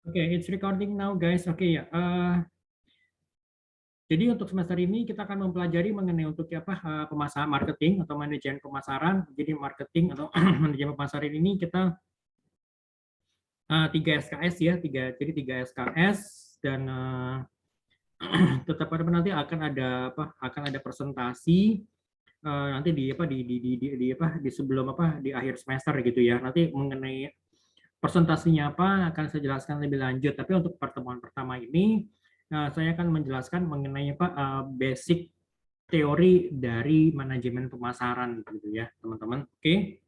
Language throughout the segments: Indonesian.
Oke, it's recording now, guys. Oke ya. Jadi untuk semester ini kita akan mempelajari mengenai untuk apa pemasaran marketing atau manajemen pemasaran. Jadi marketing atau manajemen pemasaran ini kita 3 SKS ya, jadi 3 SKS dan tetap pada nanti akan ada presentasi nanti di apa di apa di sebelum apa di akhir semester gitu ya. Nanti mengenai presentasinya apa akan saya jelaskan lebih lanjut. Tapi untuk pertemuan pertama ini saya akan menjelaskan mengenai apa basic teori dari manajemen pemasaran gitu ya, teman-teman. Oke.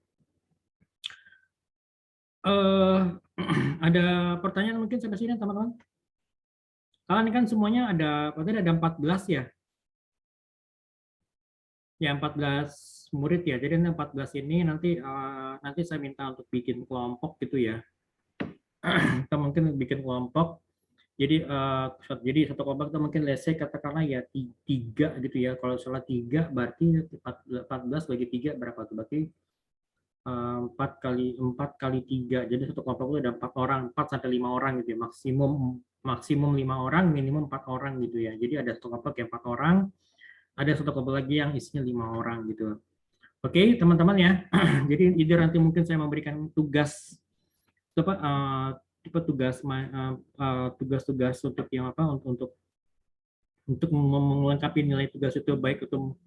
Ada pertanyaan mungkin sampai sini, teman-teman? Kalian kan semuanya berarti ada 14 ya? Ya, 14 murid ya. Jadi 14 ini nanti saya minta untuk bikin kelompok gitu ya. Kita mungkin bikin kelompok. Jadi satu kelompok itu mungkin let's say katakanlah ya 3 gitu ya. Kalau salah 3 berarti 14 bagi 3 berapa tuh? Berarti 4 kali 3. Jadi satu kelompok itu ada 4 orang, 4 sampai 5 orang gitu ya. Maksimum 5 orang, minimum 4 orang gitu ya. Jadi ada satu kelompok yang 4 orang, ada satu kelompok lagi yang isinya 5 orang gitu. Oke, teman-teman ya. Jadi either nanti mungkin saya memberikan tugas apa tugas-tugas untuk yang apa untuk melengkapi nilai tugas itu baik itu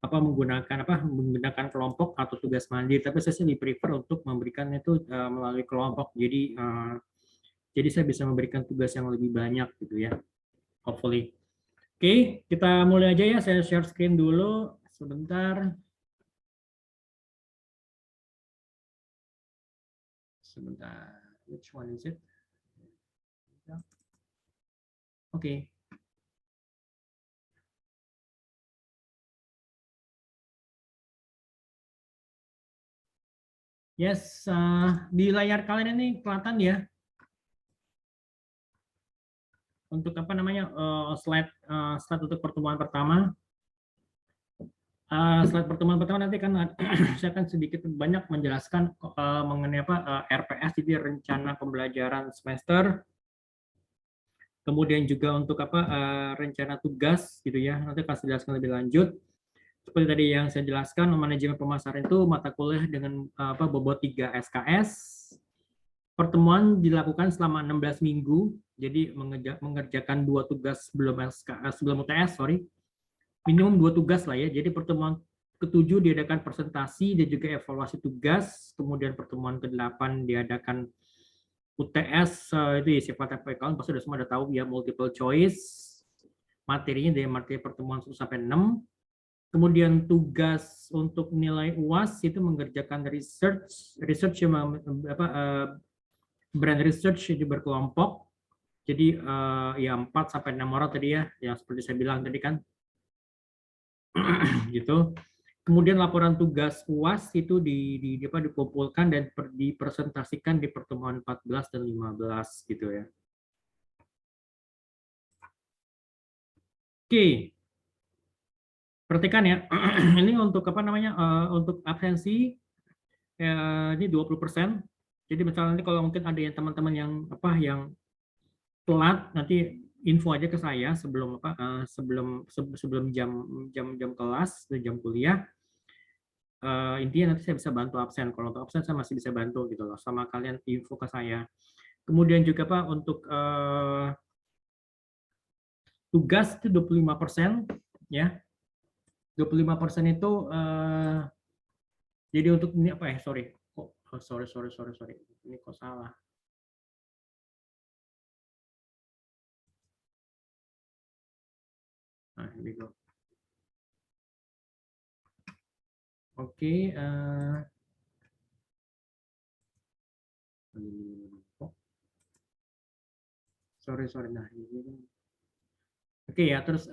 menggunakan kelompok atau tugas mandiri, tapi saya sih prefer untuk memberikan itu melalui kelompok. Jadi saya bisa memberikan tugas yang lebih banyak gitu ya, hopefully. Oke, kita mulai aja ya. Saya share screen dulu sebentar. Which one is it? Oke. Yes, di layar kalian ini kelihatan ya untuk apa namanya slide untuk pertemuan pertama. Slide pertemuan pertama nanti kan saya akan sedikit banyak menjelaskan mengenai apa RPS, jadi rencana pembelajaran semester. Kemudian juga untuk apa rencana tugas gitu ya. Nanti akan saya jelaskan lebih lanjut. Seperti tadi yang saya jelaskan, manajemen pemasaran itu mata kuliah dengan bobot 3 SKS. Pertemuan dilakukan selama 16 minggu. Jadi mengerjakan 2 tugas sebelum UTS, minimum 2 tugas lah ya. Jadi pertemuan ke-7 diadakan presentasi dan juga evaluasi tugas. Kemudian pertemuan ke-8 diadakan UTS, itu ya sifatnya PKN, pasti sudah semua udah tahu ya, multiple choice. Materinya dari materi pertemuan 1 sampai 6. Kemudian tugas untuk nilai UAS itu mengerjakan research brand research itu berkelompok. Jadi ya 4 sampai 6 orang tadi ya, yang seperti saya bilang tadi kan. Gitu. Kemudian laporan tugas UAS itu dikumpulkan dan dipresentasikan di pertemuan 14 dan 15 gitu ya. Oke. Perhatikan ya. Ini untuk apa namanya? Untuk absensi ini 20%. Jadi misalnya nanti kalau mungkin ada yang teman-teman yang telat, nanti info aja ke saya sebelum jam kelas, jam kuliah. Intinya nanti saya bisa bantu absen. Kalau untuk absen saya masih bisa bantu gitu loh, sama kalian info ke saya. Kemudian juga Pak untuk tugas itu 25% ya. 25% itu jadi untuk ini apa ya? Sorry. Ini kok salah. Nah, ini go. Oke, sorry. Nah, ini. Oke ya, terus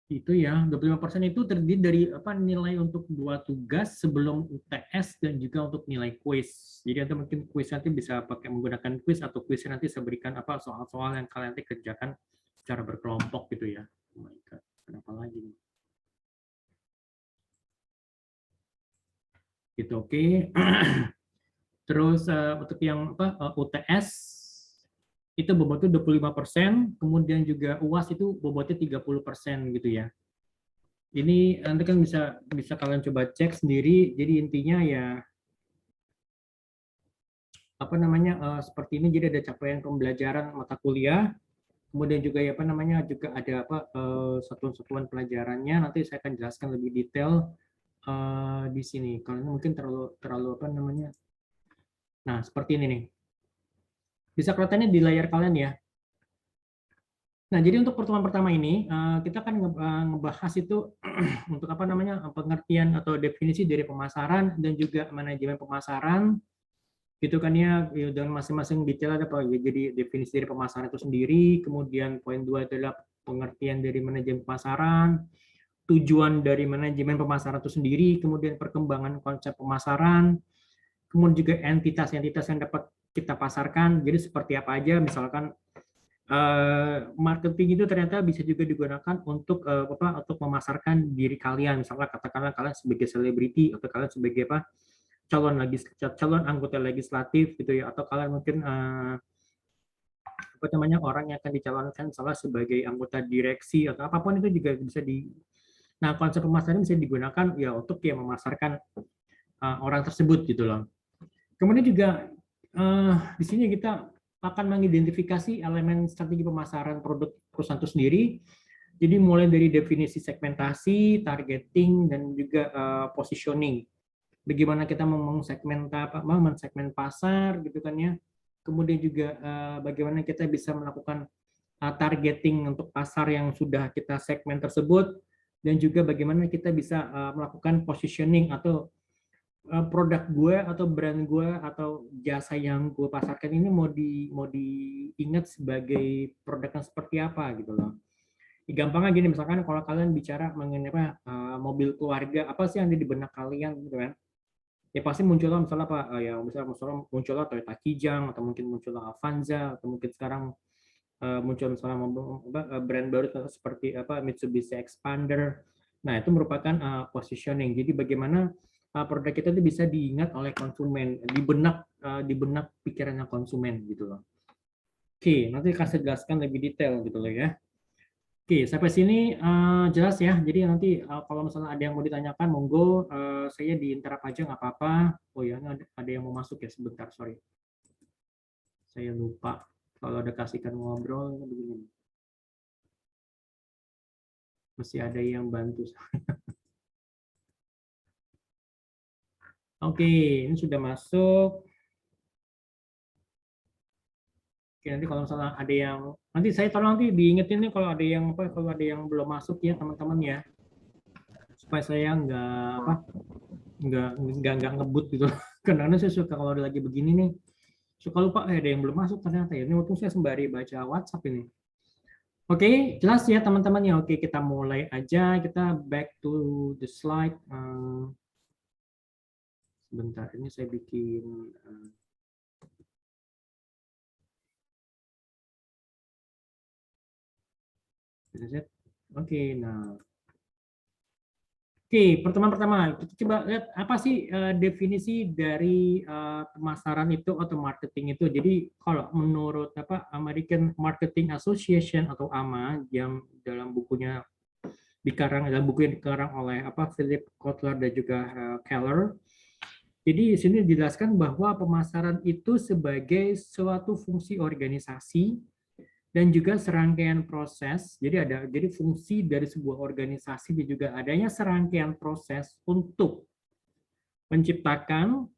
itu ya 25% itu terdiri dari apa nilai untuk 2 tugas sebelum UTS dan juga untuk nilai kuis. Jadi nanti mungkin kuis nanti bisa pakai menggunakan kuis atau kuis nanti saya berikan apa soal-soal yang kalian nanti kerjakan secara berkelompok gitu ya. Oh my God, kenapa lagi nih? Gitu, oke. Terus untuk yang UTS itu bobotnya 25%, kemudian juga UAS itu bobotnya 30% gitu ya. Ini nanti kan bisa kalian coba cek sendiri. Jadi intinya ya apa namanya seperti ini. Jadi ada capaian pembelajaran mata kuliah, kemudian juga ya apa namanya juga ada apa satuan-satuan pelajarannya. Nanti saya akan jelaskan lebih detail di sini. Karena mungkin terlalu terlalu apa namanya. Nah seperti ini nih. Bisa kelihatannya di layar kalian ya. Nah, jadi untuk pertemuan pertama ini kita akan ngebahas itu untuk apa namanya pengertian atau definisi dari pemasaran dan juga manajemen pemasaran, gitu kan ya. Dengan masing-masing detail ada apa ya. Jadi definisi dari pemasaran itu sendiri, kemudian poin 2 adalah pengertian dari manajemen pemasaran, tujuan dari manajemen pemasaran itu sendiri, kemudian perkembangan konsep pemasaran, kemudian juga entitas-entitas yang dapat kita pasarkan. Jadi seperti apa aja, misalkan marketing itu ternyata bisa juga digunakan untuk untuk memasarkan diri kalian. Misalnya katakanlah kalian sebagai selebriti atau kalian sebagai calon anggota legislatif gitu ya, atau kalian mungkin apa namanya orang yang akan dicalonkan salah sebagai anggota direksi atau apapun itu juga bisa di. Nah, konsep pemasaran bisa digunakan ya untuk ya memasarkan orang tersebut gitu loh. Kemudian juga di sini kita akan mengidentifikasi elemen strategi pemasaran produk perusahaan itu sendiri. Jadi mulai dari definisi segmentasi, targeting, dan juga positioning. Bagaimana kita mensegmen pasar gitu kan ya. Kemudian juga bagaimana kita bisa melakukan targeting untuk pasar yang sudah kita segmen tersebut, dan juga bagaimana kita bisa melakukan positioning atau produk gue atau brand gue atau jasa yang gue pasarkan ini mau diingat sebagai produk yang seperti apa gitu loh. Gampangnya gini, misalkan kalau kalian bicara mengenai mobil keluarga, apa sih yang ada di benak kalian gitu kan? Ya pasti muncullah misalnya apa ya misalnya muncullah Toyota Kijang, atau mungkin muncullah Avanza, atau mungkin sekarang muncul misalnya brand baru seperti apa Mitsubishi Expander. Nah, itu merupakan positioning. Jadi bagaimana produk kita itu bisa diingat oleh konsumen, di benak pikirannya konsumen gitu loh. Oke, nanti kasih jelaskan lebih detail gitu loh ya. Oke, sampai sini jelas ya. Jadi nanti kalau misalnya ada yang mau ditanyakan, monggo saya diinterrupt aja nggak apa-apa. Oh ya, ada yang mau masuk ya sebentar, sorry. Saya lupa kalau ada kasihkan ngobrol begini. Masih ada yang bantu. Oke, ini sudah masuk. Oke, nanti kalau misalnya ada yang nanti saya tolong nanti diingetin nih kalau ada yang kalau ada yang belum masuk ya teman-teman ya, supaya saya nggak ngebut gitu. Karena saya suka kalau ada lagi begini nih suka lupa ada yang belum masuk ternyata ya. Ini waktu saya sembari baca WhatsApp ini. Oke, jelas ya teman-teman ya. Oke, kita mulai aja. Kita back to the slide. Sebentar, ini saya bikin Oke, nah. Oke, pertemuan pertama kita coba lihat apa sih definisi dari pemasaran itu atau marketing itu. Jadi kalau menurut American Marketing Association atau AMA yang dalam bukunya dalam buku yang dikarang oleh Philip Kotler dan juga Keller. Jadi di sini dijelaskan bahwa pemasaran itu sebagai suatu fungsi organisasi dan juga serangkaian proses. Jadi fungsi dari sebuah organisasi dan juga adanya serangkaian proses untuk menciptakan,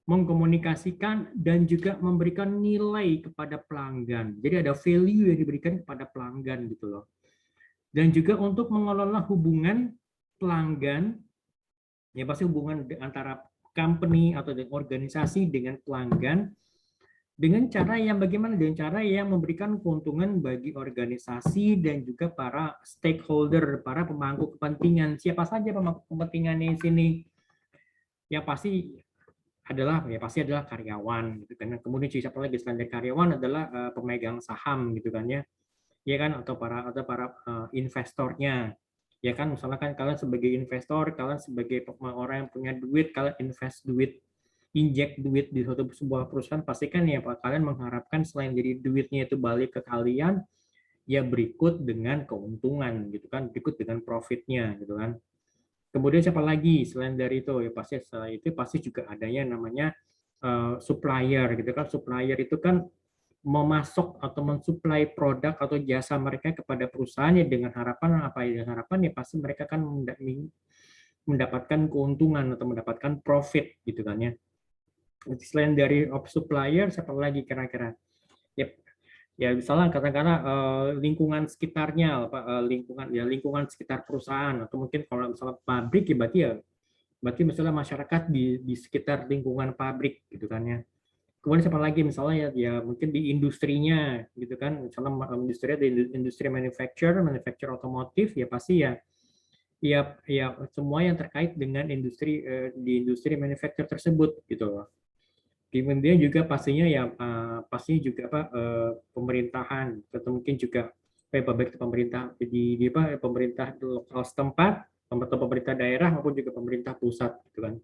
mengkomunikasikan, dan juga memberikan nilai kepada pelanggan. Jadi ada value yang diberikan kepada pelanggan gitu loh. Dan juga untuk mengelola hubungan pelanggan, ya pasti hubungan antara company atau organisasi dengan pelanggan, dengan cara yang bagaimana? Dengan cara yang memberikan keuntungan bagi organisasi dan juga para stakeholder, para pemangku kepentingan. Siapa saja pemangku kepentingannya di sini? Ya pasti adalah karyawan gitu kan. Kemudian siapa lagi selain dari karyawan adalah pemegang saham gitu kan ya. Ya kan, atau para investornya. Ya kan, misalnya kan kalian sebagai investor, kalian sebagai orang yang punya duit, kalian invest duit injek duit di suatu sebuah perusahaan, pastikan ya Pak, kalian mengharapkan selain dari duitnya itu balik ke kalian, ya berikut dengan keuntungan gitu kan, berikut dengan profitnya gitu kan. Kemudian siapa lagi selain dari itu ya pasti setelah itu pasti juga adanya namanya supplier gitu kan. Supplier itu kan memasok atau mensuplai produk atau jasa mereka kepada perusahaannya dengan harapan apa ya, dengan harapan ya pasti mereka kan mendapatkan keuntungan atau mendapatkan profit gitu kan ya. Selain dari supplier siapa lagi kira-kira? Ya, ya misalnya katakanlah lingkungan sekitarnya lingkungan sekitar perusahaan, atau mungkin kalau misalnya pabrik ya berarti misalnya masyarakat di sekitar lingkungan pabrik gitu kan ya. Kemudian siapa lagi misalnya ya mungkin di industrinya gitu kan, misalnya industri di industri manufacture otomotif ya pasti ya semua yang terkait dengan industri di industri manufacture tersebut gitu loh. Kemudian juga pastinya ya pastinya juga apa pemerintahan atau mungkin juga baik itu pemerintah di apa pemerintah lokal setempat atau pemerintah daerah maupun juga pemerintah pusat gitu kan.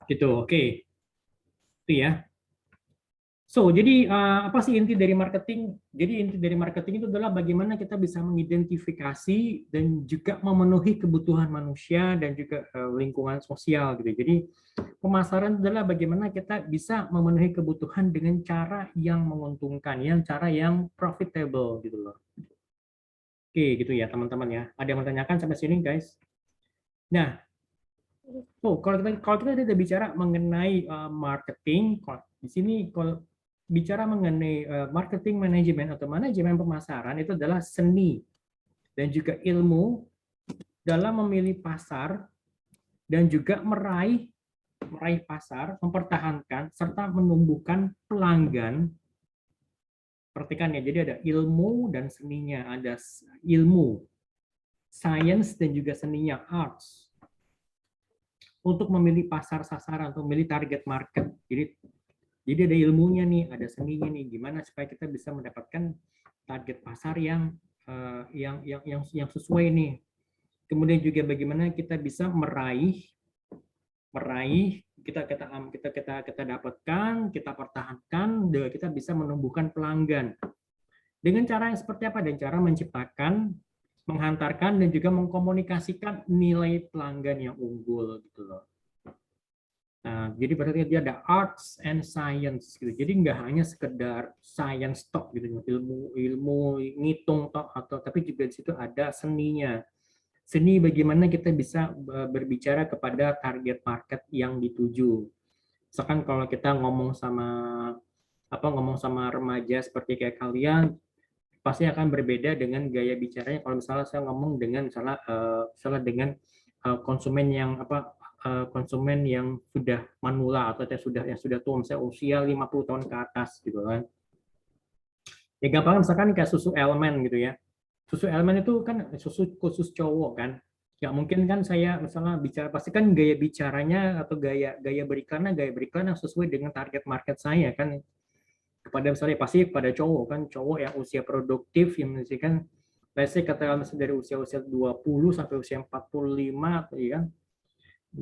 Gitu. Oke. Itu ya. So, jadi apa sih inti dari marketing? Jadi inti dari marketing itu adalah bagaimana kita bisa mengidentifikasi dan juga memenuhi kebutuhan manusia dan juga lingkungan sosial gitu. Jadi pemasaran adalah bagaimana kita bisa memenuhi kebutuhan dengan cara yang menguntungkan, cara yang profitable gitu loh. Oke, gitu ya teman-teman ya. Ada yang menanyakan sampai sini guys? Nah, kalau kita tidak bicara mengenai marketing, di sini kalau bicara mengenai marketing manajemen atau manajemen pemasaran itu adalah seni dan juga ilmu dalam memilih pasar dan juga meraih pasar, mempertahankan serta menumbuhkan pelanggan. Perhatikan ya, jadi ada ilmu dan seninya, ada ilmu, science dan juga seninya, arts. Untuk memilih pasar sasaran, untuk memilih target market. Jadi ada ilmunya nih, ada seninya nih, gimana supaya kita bisa mendapatkan target pasar yang sesuai nih. Kemudian juga bagaimana kita bisa meraih kita dapatkan, kita pertahankan, dan kita bisa menumbuhkan pelanggan. Dengan cara yang seperti apa? Dan cara menciptakan, menghantarkan dan juga mengkomunikasikan nilai pelanggan yang unggul gitu loh. Nah, jadi berarti dia ada arts and science gitu. Jadi nggak hanya sekedar science tok gitu, ilmu ngitung tok atau tapi juga di situ ada seninya. Seni bagaimana kita bisa berbicara kepada target market yang dituju. Misalkan kalau kita ngomong sama remaja seperti kayak kalian, pasti akan berbeda dengan gaya bicaranya kalau misalnya saya ngomong dengan misalnya dengan konsumen yang konsumen yang sudah manula atau yang sudah tua, misalnya usia 50 tahun ke atas gitu kan. Ya gampang misalkan kayak susu elemen gitu ya. Susu elemen itu kan susu khusus cowok kan. Ya mungkin kan saya misalnya bicara pasti kan gaya bicaranya atau gaya beriklan yang sesuai dengan target market saya kan, kepada misalnya pasti pada cowok kan, cowok yang usia produktif yang kan saya katakan dari usia 20 sampai usia 45 ya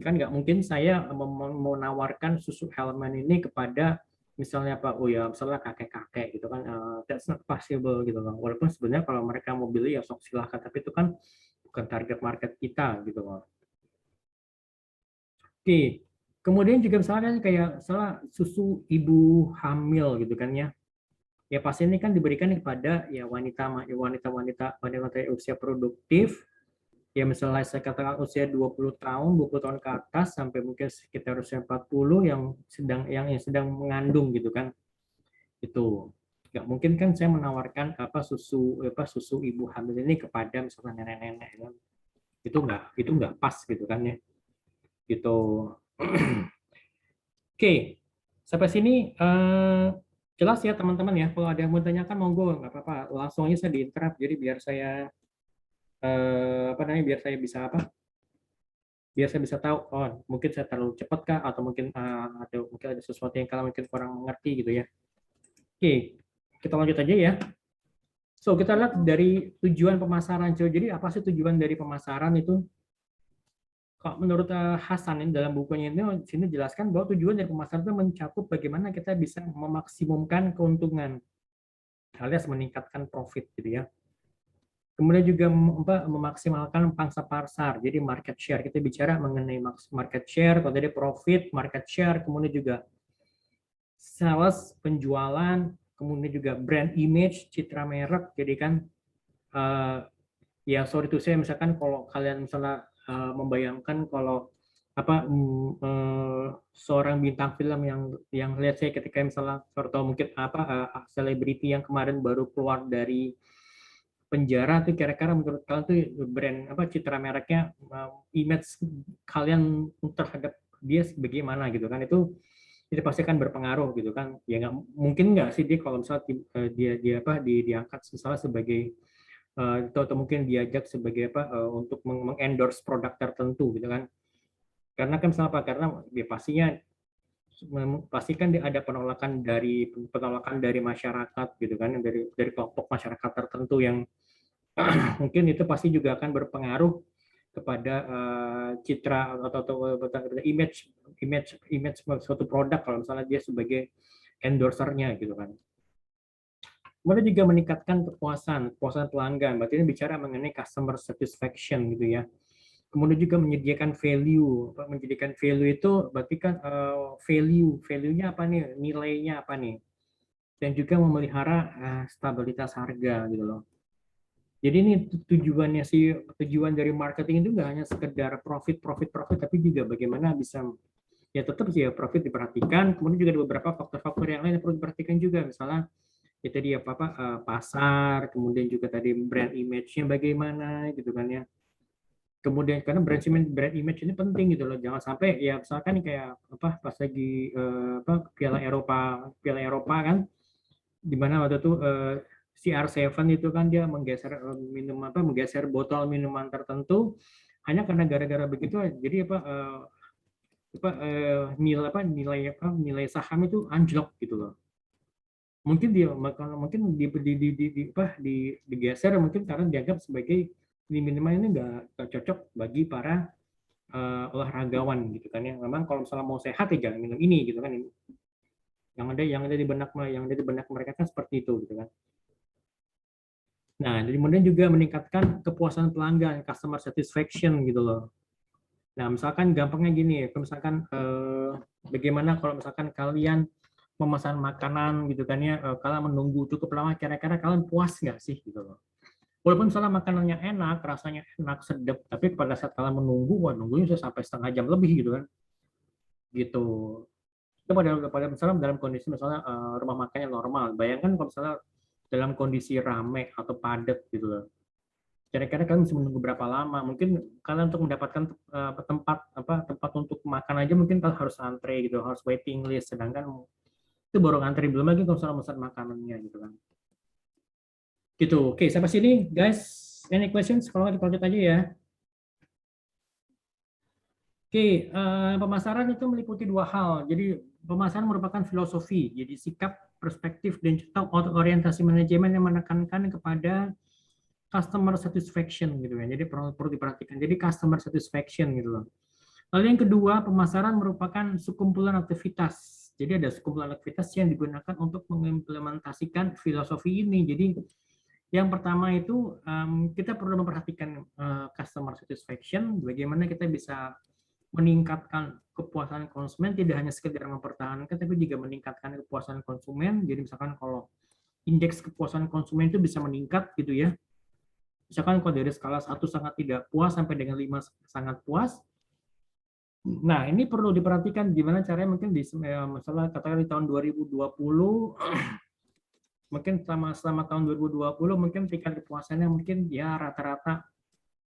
kan nggak mungkin saya menawarkan susu elemen ini kepada misalnya Pak misalnya kakek-kakek gitu kan, that's not possible gitu loh, walaupun sebenarnya kalau mereka mau beli ya sok silahkan, tapi itu kan bukan target market kita gitu loh. Oke, kemudian juga misalnya kayak salah susu ibu hamil gitu kan ya. Ya pasti ini kan diberikan kepada ya wanita usia produktif, ya misalnya saya katakan usia 20 tahun ke atas sampai mungkin sekitar usia 40 yang sedang mengandung gitu kan. Itu nggak mungkin kan saya menawarkan susu ibu hamil ini kepada misalnya nenek-nenek kan. Itu nggak pas gitu kan ya. Gitu. Oke, sampai sini jelas ya teman-teman ya. Kalau ada yang mau tanyakan monggo, nggak apa-apa. Langsung aja saya diinterrupt. Jadi biar saya biar saya bisa biar saya bisa tahu, oh mungkin saya terlalu cepat kah, atau mungkin ada sesuatu yang kalian mungkin kurang mengerti gitu ya. Oke, kita lanjut aja ya. So kita lihat dari tujuan pemasaran. Jadi apa sih tujuan dari pemasaran itu? kalau menurut Hasan ini dalam bukunya ini di sini jelaskan bahwa tujuan dari pemasaran itu mencakup bagaimana kita bisa memaksimumkan keuntungan alias meningkatkan profit gitu ya. Kemudian juga memaksimalkan pangsa pasar, jadi market share. Kita bicara mengenai market share, kalau tadi profit, market share, kemudian juga sales, penjualan, kemudian juga brand image, citra merek. Jadi kan ya sorry to say, misalkan kalau kalian misalnya membayangkan kalau seorang bintang film yang lihat saya ketika misalnya atau mungkin selebriti yang kemarin baru keluar dari penjara tuh kira-kira menurut kalian tuh brand citra mereknya, image kalian terhadap dia bagaimana gitu kan, itu pasti akan berpengaruh gitu kan ya. Nggak mungkin nggak sih dia kalau misalnya diangkat misalnya sebagai atau mungkin diajak sebagai untuk mengendorse produk tertentu gitu kan, karena kan misalnya karena ya pastikan dia ada penolakan dari masyarakat gitu kan, dari kelompok masyarakat tertentu yang mungkin itu pasti juga akan berpengaruh kepada citra atau image suatu produk kalau misalnya dia sebagai endorsernya gitu kan. Kemudian juga meningkatkan kepuasan pelanggan. Berarti ini bicara mengenai customer satisfaction gitu ya. Kemudian juga menyediakan value. Menjadikan value itu berarti kan value-nya apa nih? Nilainya apa nih? Dan juga memelihara stabilitas harga gitu loh. Jadi ini tujuan dari marketing itu nggak hanya sekedar profit, tapi juga bagaimana bisa ya tetap sih ya profit diperhatikan. Kemudian juga ada beberapa faktor-faktor yang lain yang perlu diperhatikan juga. Misalnya ya tadi pasar, kemudian juga tadi brand image-nya bagaimana gitu kan ya. Kemudian karena brand image ini penting gitu loh. Jangan sampai ya misalkan kayak pas lagi Piala Eropa kan, di mana waktu itu CR7 itu kan dia menggeser botol minuman tertentu hanya karena gara-gara begitu jadi nilai saham itu anjlok gitu loh. Mungkin digeser mungkin karena dianggap sebagai ini minimal ini nggak cocok bagi para olahragawan gitu kan ya. Memang kalau misalnya mau sehat ya jangan minum ini gitu kan. Yang ada di benak mereka kan seperti itu gitu kan. Nah, kemudian juga meningkatkan kepuasan pelanggan, customer satisfaction gitu loh. Nah, misalkan gampangnya gini, misalkan bagaimana kalau misalkan kalian memesan makanan gitu kan ya, kalian menunggu cukup lama, kira-kira kalian puas nggak sih gitu loh. Walaupun misalnya makanannya enak, rasanya enak, sedap, tapi pada saat kalian menunggu, wah nunggunya bisa sampai setengah jam lebih gitu kan. Gitu. Itu pada misalnya dalam kondisi misalnya rumah makannya normal. Bayangkan kalau misalnya dalam kondisi rame atau padat gitu loh. Kira-kira kalian bisa menunggu berapa lama? Mungkin kalian untuk mendapatkan tempat untuk makan aja mungkin kalian harus antre gitu, harus waiting list. Sedangkan itu baru antri, belum lagi kalau misalnya pesan makanannya gitu kan. Gitu. Oke, sampai sini guys. Any questions? Kalau nggak kita lanjut aja ya. Oke, pemasaran itu meliputi dua hal. Jadi pemasaran merupakan filosofi, jadi sikap, perspektif, dan juga orientasi manajemen yang menekankan kepada customer satisfaction gitu ya. Jadi perlu diperhatikan. Jadi customer satisfaction gitu loh. Lalu yang kedua, pemasaran merupakan sekumpulan aktivitas. Jadi ada sekumpulan aktivitas yang digunakan untuk mengimplementasikan filosofi ini. Jadi yang pertama itu kita perlu memperhatikan customer satisfaction, bagaimana kita bisa meningkatkan kepuasan konsumen, tidak hanya sekedar mempertahankan, tapi juga meningkatkan kepuasan konsumen. Jadi misalkan kalau indeks kepuasan konsumen itu bisa meningkat gitu ya. Misalkan kalau dari skala 1 sangat tidak puas sampai dengan 5 sangat puas. Nah, ini perlu diperhatikan gimana caranya mungkin misalnya katakan di tahun 2020 mungkin selama tahun 2020 mungkin tingkat kepuasannya mungkin ya rata-rata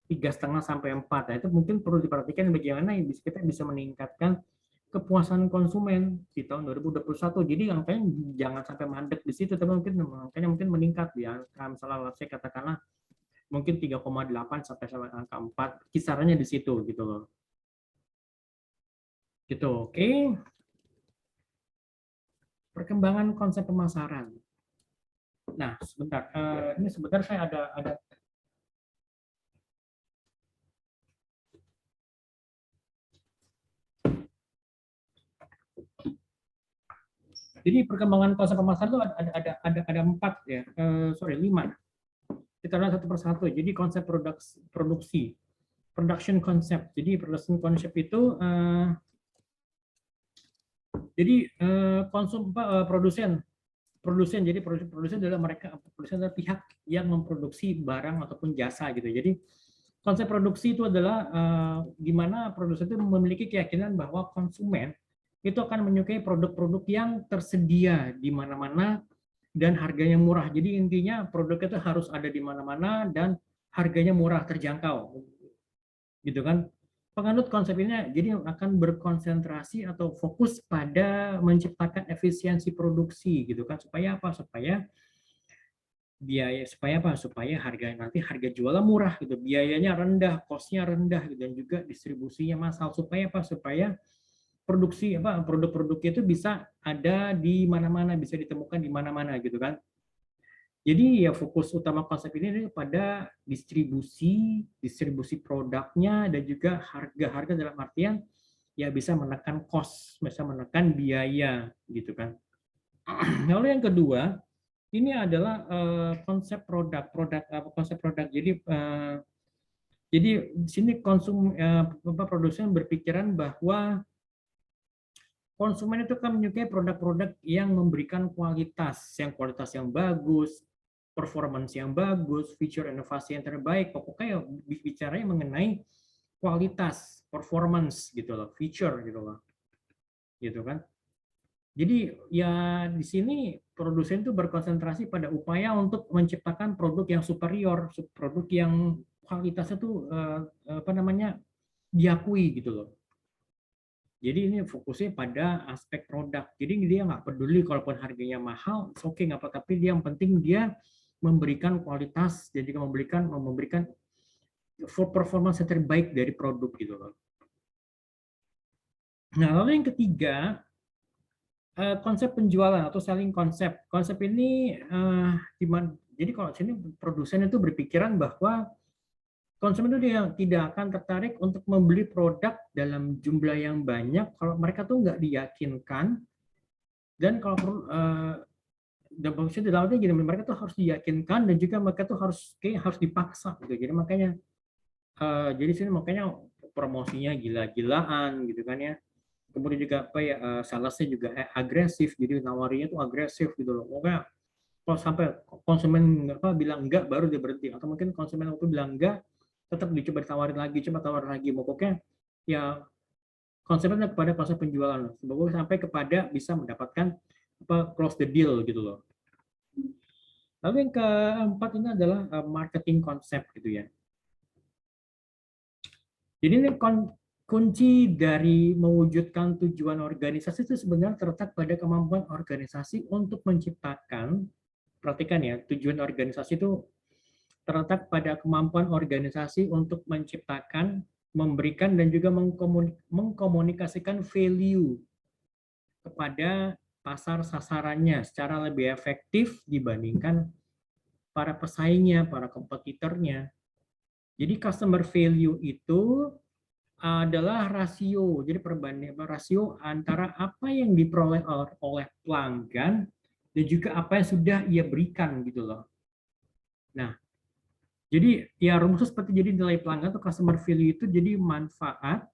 3,5 sampai 4. Nah, itu mungkin perlu diperhatikan bagaimana kita bisa meningkatkan kepuasan konsumen di tahun 2021. Jadi angkanya jangan sampai mandek di situ, tapi mungkin angkanya mungkin meningkat ya. Misalnya saya katakanlah mungkin 3,8 sampai angka 4, kisarannya di situ gitu loh. Gitu, oke. Perkembangan konsep pemasaran. Nah, sebentar. Ini sebentar saya ada Jadi perkembangan konsep pemasaran itu ada 4 ya, sorry 5. Kita lihat satu persatu. Jadi konsep produksi, production concept. Jadi production concept itu jadi produsen. Jadi produsen adalah pihak yang memproduksi barang ataupun jasa gitu. Jadi konsep produksi itu adalah di mana produsen itu memiliki keyakinan bahwa konsumen itu akan menyukai produk-produk yang tersedia di mana-mana dan harganya murah. Jadi intinya produk itu harus ada di mana-mana dan harganya murah, terjangkau. Gitu kan? Penganut konsep ini jadi akan berkonsentrasi atau fokus pada menciptakan efisiensi produksi gitu kan, supaya apa? Supaya nanti harga jualnya murah gitu, biayanya rendah, cost-nya rendah gitu, dan juga distribusinya massal, supaya apa? Supaya produk-produk itu bisa ada di mana-mana, bisa ditemukan di mana-mana gitu kan. Jadi ya fokus utama konsep ini adalah pada distribusi produknya, dan juga harga-harga dalam artian ya bisa menekan cost, bisa menekan biaya gitu kan. Lalu yang kedua, ini adalah konsep produk. Jadi di sini produsen berpikiran bahwa konsumen itu kan menyukai produk-produk yang memberikan kualitas yang bagus, performance yang bagus, feature inovasi yang terbaik. Pokoknya bicaranya mengenai kualitas, performance gitu loh, feature gitu loh. Gitu kan. Jadi ya di sini produsen itu berkonsentrasi pada upaya untuk menciptakan produk yang superior, produk yang kualitasnya tuh diakui gitu loh. Jadi ini fokusnya pada aspek produk. Jadi dia nggak peduli kalaupun harganya mahal, oke nggak apa, tapi dia yang penting dia memberikan kualitas, jadi memberikan performance yang terbaik dari produk gitu loh. Nah, lalu yang ketiga, konsep penjualan atau selling konsep. Konsep ini jadi kalau sini produsen itu berpikiran bahwa konsumen itu tidak akan tertarik untuk membeli produk dalam jumlah yang banyak kalau mereka tuh nggak diyakinkan, dan kalau maksudnya dalamnya gini, mereka tuh harus diyakinkan dan juga mereka tuh harus dipaksa gitu. Jadi makanya jadi sini makanya promosinya gila-gilaan gitu kan ya. Kemudian juga apa ya, salesnya juga agresif, jadi nawarinya tuh agresif gitu loh. Pokoknya kalau sampai konsumen bilang enggak baru dia berhenti, atau mungkin konsumen waktu bilang enggak tetap dicoba tawarin lagi, coba tawarin lagi, pokoknya ya konsepnya kepada proses penjualan, semoga sampai kepada bisa mendapatkan close the deal gitu loh. Lalu yang keempat ini adalah marketing konsep gitu ya. Jadi ini kunci dari mewujudkan tujuan organisasi itu sebenarnya terletak pada kemampuan organisasi untuk menciptakan, perhatikan ya, tujuan organisasi itu terletak pada kemampuan organisasi untuk menciptakan, memberikan, dan juga mengkomunikasikan value kepada pasar sasarannya secara lebih efektif dibandingkan para pesaingnya, para kompetitornya. Jadi customer value itu adalah rasio, jadi perbandingan rasio antara apa yang diperoleh oleh pelanggan dan juga apa yang sudah ia berikan gitu loh. Nah, jadi ya rumusnya seperti, jadi nilai pelanggan atau customer value itu jadi manfaat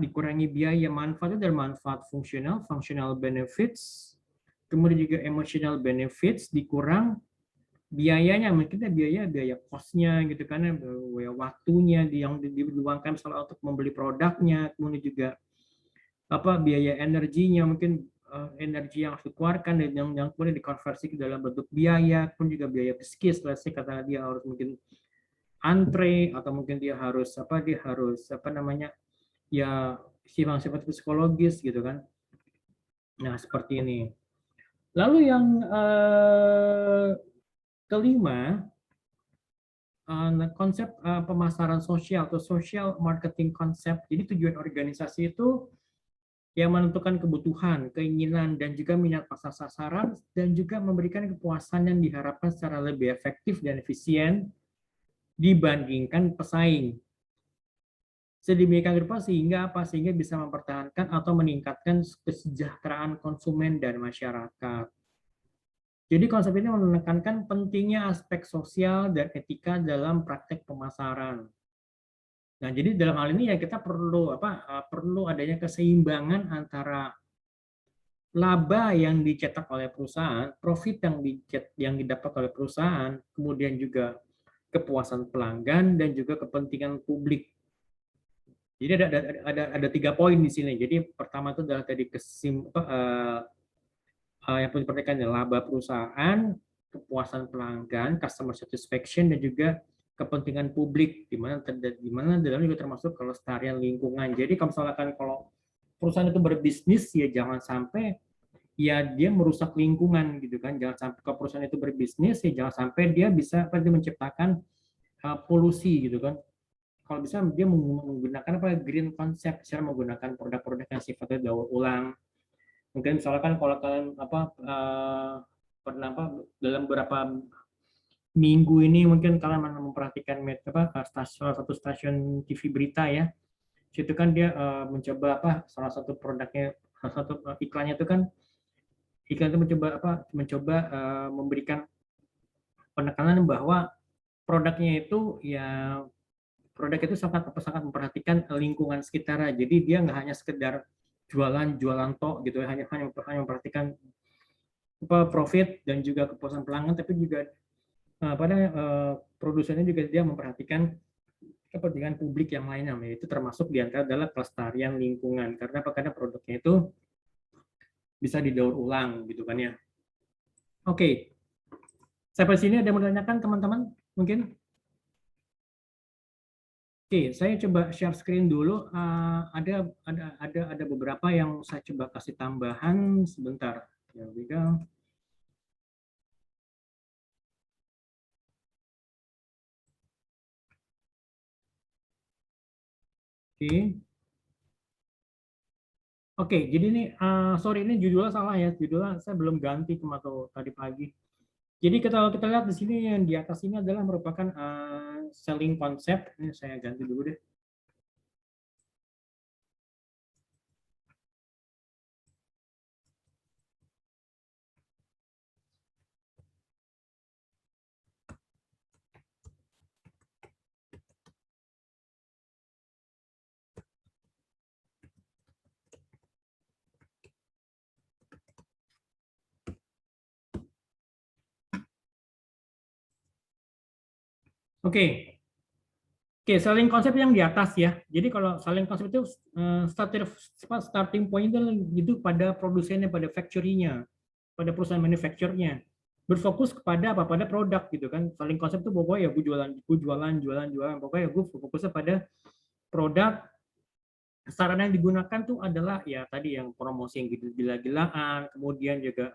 dikurangi biaya. Manfaat itu dari manfaat functional benefits, kemudian juga emotional benefits dikurang biayanya, mungkin biaya cost-nya gitu kan, biaya waktunya yang diluangkan misalnya untuk membeli produknya, kemudian juga biaya energinya, mungkin energi yang harus dikeluarkan dan yang kemudian dikonversi ke dalam bentuk biaya, pun juga biaya psikis, katakanlah dia harus mungkin antre, atau mungkin dia harus ya sifat psikologis gitu kan. Nah, seperti ini. Lalu yang kelima, konsep pemasaran sosial atau social marketing concept. Jadi tujuan organisasi itu yang menentukan kebutuhan, keinginan, dan juga minat pasar sasaran, dan juga memberikan kepuasan yang diharapkan secara lebih efektif dan efisien dibandingkan pesaing. sedemikian rupa sehingga apa? Sehingga bisa mempertahankan atau meningkatkan kesejahteraan konsumen dan masyarakat. Jadi konsep ini menekankan pentingnya aspek sosial dan etika dalam praktek pemasaran. Nah, jadi dalam hal ini ya kita perlu apa? Perlu adanya keseimbangan antara laba yang dicetak oleh perusahaan, profit yang didapat oleh perusahaan, kemudian juga kepuasan pelanggan dan juga kepentingan publik. Jadi ada 3 poin di sini. Jadi pertama itu adalah tadi yang perlu diperhatikan adalah laba perusahaan, kepuasan pelanggan, customer satisfaction, dan juga kepentingan publik, di mana dalamnya juga termasuk kelestarian lingkungan. Jadi kalau perusahaan itu berbisnis ya jangan sampai ya dia merusak lingkungan gitu kan. Jangan sampai kalau perusahaan itu berbisnis ya jangan sampai dia bisa menciptakan polusi gitu kan. Kalau bisa dia menggunakan green concept, cara menggunakan produk-produk yang sifatnya daur ulang. Mungkin misalkan kalau kalian pernah dalam beberapa minggu ini mungkin kalian memperhatikan salah satu stasiun TV berita ya. Situ kan dia mencoba salah satu produknya, salah satu iklannya itu kan iklan itu mencoba memberikan penekanan bahwa produknya itu ya produk itu sangat sangat memperhatikan lingkungan sekitar. Jadi dia nggak hanya sekedar jualan tok gitu, hanya memperhatikan profit dan juga kepuasan pelanggan, tapi juga produsennya juga dia memperhatikan kepentingan publik yang lainnya, yaitu termasuk diantara adalah kelestarian lingkungan. Karena produknya itu bisa didaur ulang gitu kan ya. Oke, sampai sini ada yang mau ditanyakan teman-teman mungkin? Oke, saya coba share screen dulu. Ada beberapa yang saya coba kasih tambahan sebentar. There we go. Oke. Oke, jadi ini sorry ini judulnya salah ya. Judulnya saya belum ganti kemarin tadi pagi. Jadi kalau kita lihat di sini yang di atas ini adalah merupakan selling concept. Ini saya ganti dulu deh. Oke, Oke, selling konsep yang di atas ya. Jadi kalau selling konsep itu starting point itu pada produsennya, pada factory-nya, pada perusahaan manufacturer-nya. Berfokus kepada apa? Pada produk gitu kan. Selling konsep itu pokoknya ya gue jualan. Pokoknya gue fokusnya pada produk. Sarana yang digunakan tuh adalah ya tadi yang promosi yang gitu gila-gilaan, kemudian juga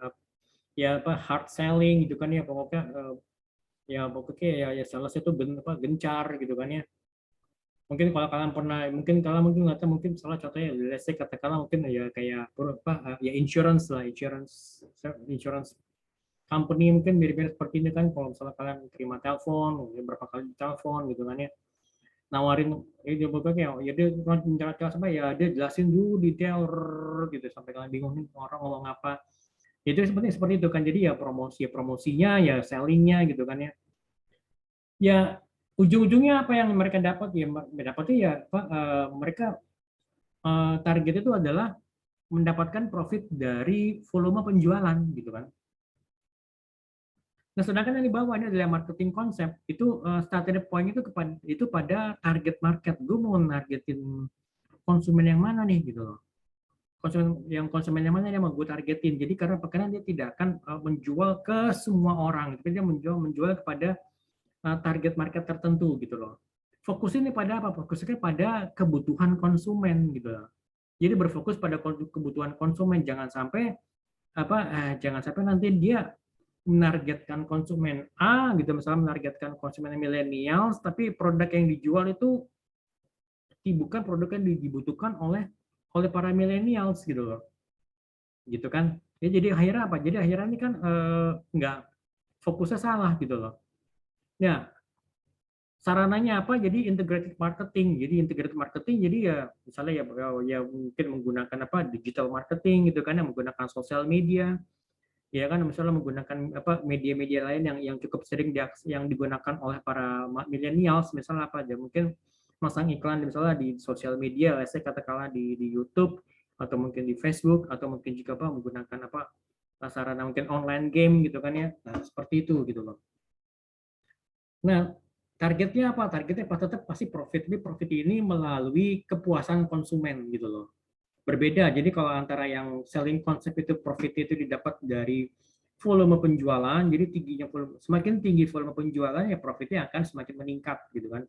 ya hard selling gitu kan ya pokoknya ya sales itu gencar gitu kan ya. Mungkin nggak tahu, mungkin salah contohnya let's say katakanlah mungkin ya kayak ya insurance company mungkin mirip-mirip seperti ini kan. Kalau misalnya kalian terima telepon berapa kali telepon gitu kan ya, nawarin dia pokoknya ya dia jelas dia jelasin dulu detail gitu sampai kalian bingung nih orang ngomong apa. Itu seperti itu kan. Jadi ya promosinya ya sellingnya gitu kan ya. Ya ujung-ujungnya apa yang mereka dapat ya dapatnya ya mereka target itu adalah mendapatkan profit dari volume penjualan gitu kan. Nah, sedangkan yang di bawah ini adalah marketing konsep. Itu starting point itu pada target market. Gue mau nargetin konsumen yang mana nih gitu loh. Konsumen yang mana yang mau gue targetin. Jadi karena dia tidak akan menjual ke semua orang, tapi dia menjual kepada target market tertentu gitu loh. Fokusnya pada apa? Fokusnya pada kebutuhan konsumen gitu loh. Jadi berfokus pada kebutuhan konsumen, jangan sampai nanti dia menargetkan konsumen A gitu, misalnya menargetkan konsumen milenial, tapi produk yang dijual itu bukan produk yang dibutuhkan oleh para milenials gitu loh, gitu kan. Ya, jadi akhirnya apa? Jadi akhirnya ini kan nggak fokusnya salah gitu loh. Ya, Sarananya apa? Jadi integrated marketing. Jadi integrated marketing. Jadi ya misalnya ya mungkin menggunakan apa digital marketing gitu kan, yang menggunakan sosial media, ya kan misalnya menggunakan apa media-media lain yang cukup sering yang digunakan oleh para millennials, misalnya apa aja mungkin masang iklan misalnya di sosial media, saya katakanlah di YouTube atau mungkin di Facebook atau mungkin juga apa menggunakan apa sarana mungkin online game gitu kan ya. Nah, seperti itu gitu loh. Nah, targetnya apa? Targetnya tetap pasti profit. Tapi profit ini melalui kepuasan konsumen gitu loh. Berbeda. Jadi kalau antara yang selling konsep itu profit itu didapat dari volume penjualan, jadi tingginya volume, semakin tinggi volume penjualan ya profitnya akan semakin meningkat gitu kan.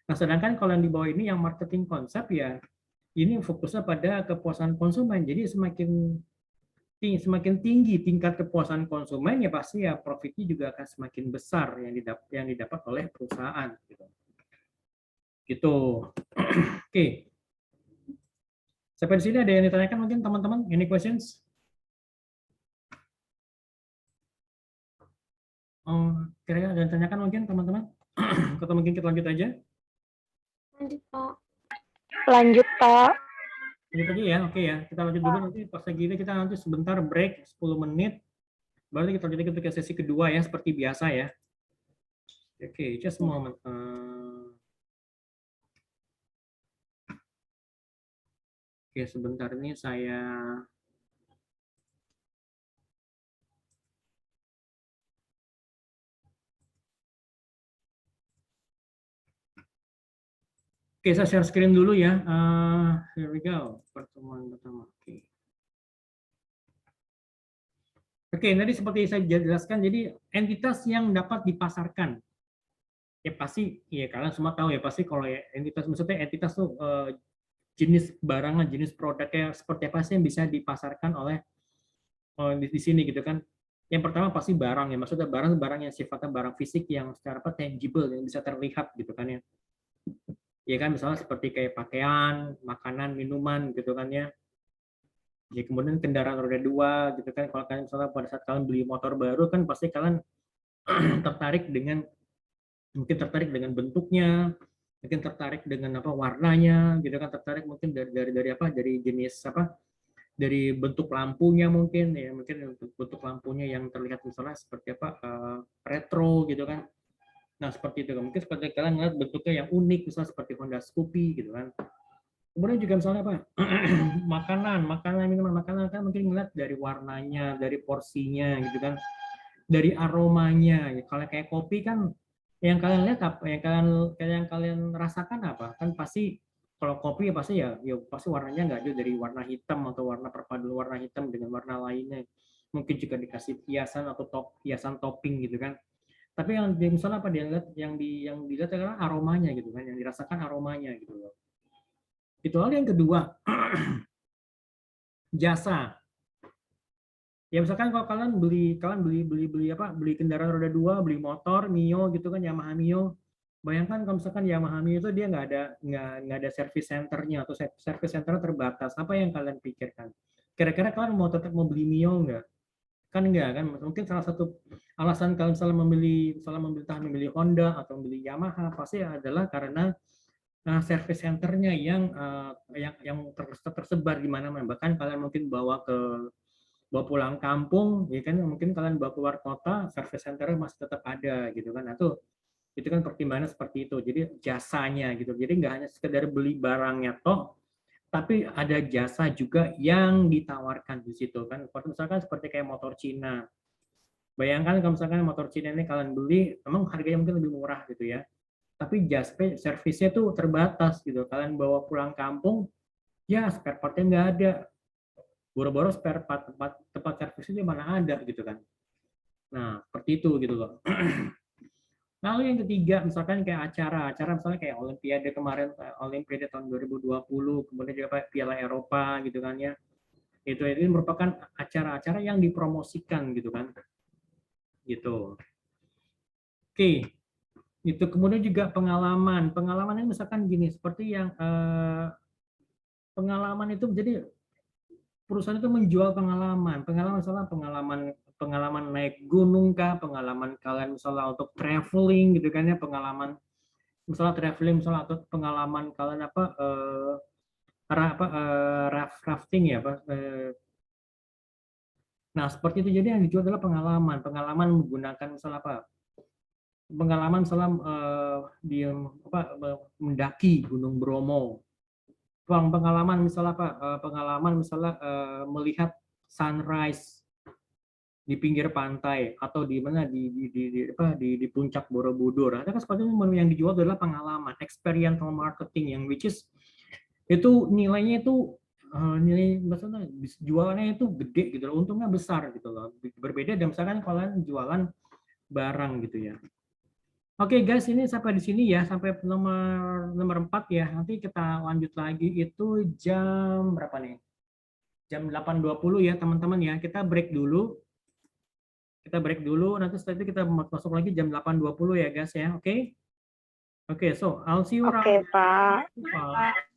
Nah, sedangkan kalau yang di bawah ini yang marketing konsep ya ini fokusnya pada kepuasan konsumen. Jadi semakin tinggi tingkat kepuasan konsumen ya pasti ya profitnya juga akan semakin besar yang didapat oleh perusahaan gitu. Gitu. Oke. Sampai di sini ada yang ditanyakan mungkin teman-teman? Any questions? Kira-kira ada yang ditanyakan mungkin teman-teman? Atau mungkin kita lanjut aja? Lanjut, Pak. Lanjut, Pak. Lanjut aja ya, oke ya. Kita lanjut dulu nanti pas lagi ini kita nanti sebentar break 10 menit. Baru kita lanjut ke sesi kedua ya, seperti biasa ya. Oke, just a moment. Oke, sebentar ini saya Oke, saya share screen dulu ya. Here we go. Pertemuan pertama. Oke, tadi seperti saya jelaskan, jadi entitas yang dapat dipasarkan. Ya pasti, ya kalian semua tahu ya, pasti kalau ya, entitas, maksudnya entitas tuh jenis barangan, jenis produknya seperti apa sih yang bisa dipasarkan oleh di sini gitu kan. Yang pertama pasti barang ya, maksudnya barang yang sifatnya barang fisik yang secara apa tangible, yang bisa terlihat gitu kan ya. Ya kan misalnya seperti kayak pakaian, makanan, minuman gitu kan ya. Ya kemudian kendaraan roda dua gitu kan, kalau kalian misalnya pada saat kalian beli motor baru kan pasti kalian tertarik dengan mungkin tertarik dengan bentuknya, mungkin tertarik dengan apa warnanya gitu kan, tertarik mungkin dari apa dari jenis apa dari bentuk lampunya mungkin ya, mungkin bentuk lampunya yang terlihat misalnya seperti apa retro gitu kan. Nah seperti itu mungkin seperti kalian lihat bentuknya yang unik misalnya seperti Honda Scoopy gitu kan. Kemudian juga misalnya apa makanan minuman makanan kan mungkin ngeliat dari warnanya, dari porsinya gitu kan, dari aromanya. Kalau kayak kopi kan yang kalian lihat apa, yang kalian rasakan apa? Kan pasti kalau kopi ya pasti warnanya nggak jauh dari warna hitam atau warna perpaduan warna hitam dengan warna lainnya. Mungkin juga dikasih hiasan atau hiasan topping gitu kan. Tapi yang misalnya apa dia lihat yang dilihat adalah aromanya gitu kan, yang dirasakan aromanya gitu loh. Itu hal yang kedua. Jasa. Ya misalkan kalau kalian beli kendaraan roda dua, beli motor Mio gitu kan, Yamaha Mio. Bayangkan kalau misalkan Yamaha Mio itu dia nggak ada service centernya atau service center terbatas. Apa yang kalian pikirkan? Kira-kira kalian mau tetap mau beli Mio nggak? Kan nggak kan? Mungkin salah satu alasan kalian memilih Honda atau memilih Yamaha pasti adalah karena service centernya yang tersebar di mana-mana. Bahkan kalian mungkin bawa pulang kampung, ya kan mungkin kalian bawa keluar kota, service center masih tetap ada gitu kan. Itu kan pertimbangannya seperti itu. Jadi jasanya gitu. Jadi nggak hanya sekedar beli barangnya toh, tapi ada jasa juga yang ditawarkan di situ kan. Misalkan seperti kayak motor Cina. Bayangkan kalau misalkan motor Cina ini kalian beli, memang harganya mungkin lebih murah gitu ya. Tapi jasa servisnya tuh terbatas gitu. Kalian bawa pulang kampung, ya spare partnya nggak ada. Boro-boro spare part tempat servisnya mana ada gitu kan. Nah, seperti itu gitu loh. Lalu yang ketiga, misalkan kayak acara misalnya kayak Olimpiade kemarin, Olimpiade tahun 2020, kemudian juga Piala Eropa gitu kan ya. Itu merupakan acara-acara yang dipromosikan gitu kan. Gitu. Oke. Itu kemudian juga pengalaman. Pengalamannya misalkan gini, seperti yang pengalaman itu jadi perusahaan itu menjual pengalaman misalnya pengalaman naik gunung kah, pengalaman kalian misalnya untuk traveling gitu kan ya, pengalaman misalnya traveling, misalnya atau pengalaman kalian apa rafting ya, Pak. Nah, seperti itu. Jadi yang dijual adalah pengalaman, pengalaman menggunakan misalnya apa? Pengalaman misalnya di apa mendaki Gunung Bromo. Pengalaman misalnya apa? Pengalaman misalnya melihat sunrise di pinggir pantai atau di mana di puncak Borobudur. Ada kan seperti itu yang dijual adalah pengalaman, experiential marketing yang which is itu nilainya itu nilai maksudnya jualannya itu gede gitu loh, untungnya besar gitu loh. Berbeda dengan misalkan kalian jualan barang gitu ya. Oke guys, ini sampai di sini ya, sampai nomor 4 ya. Nanti kita lanjut lagi itu jam berapa nih? Jam 8.20 ya teman-teman ya. Kita break dulu. Nanti setelah itu kita masuk lagi jam 8.20 ya guys ya. Oke. Oke, so I'll see you Oke, around. Pak.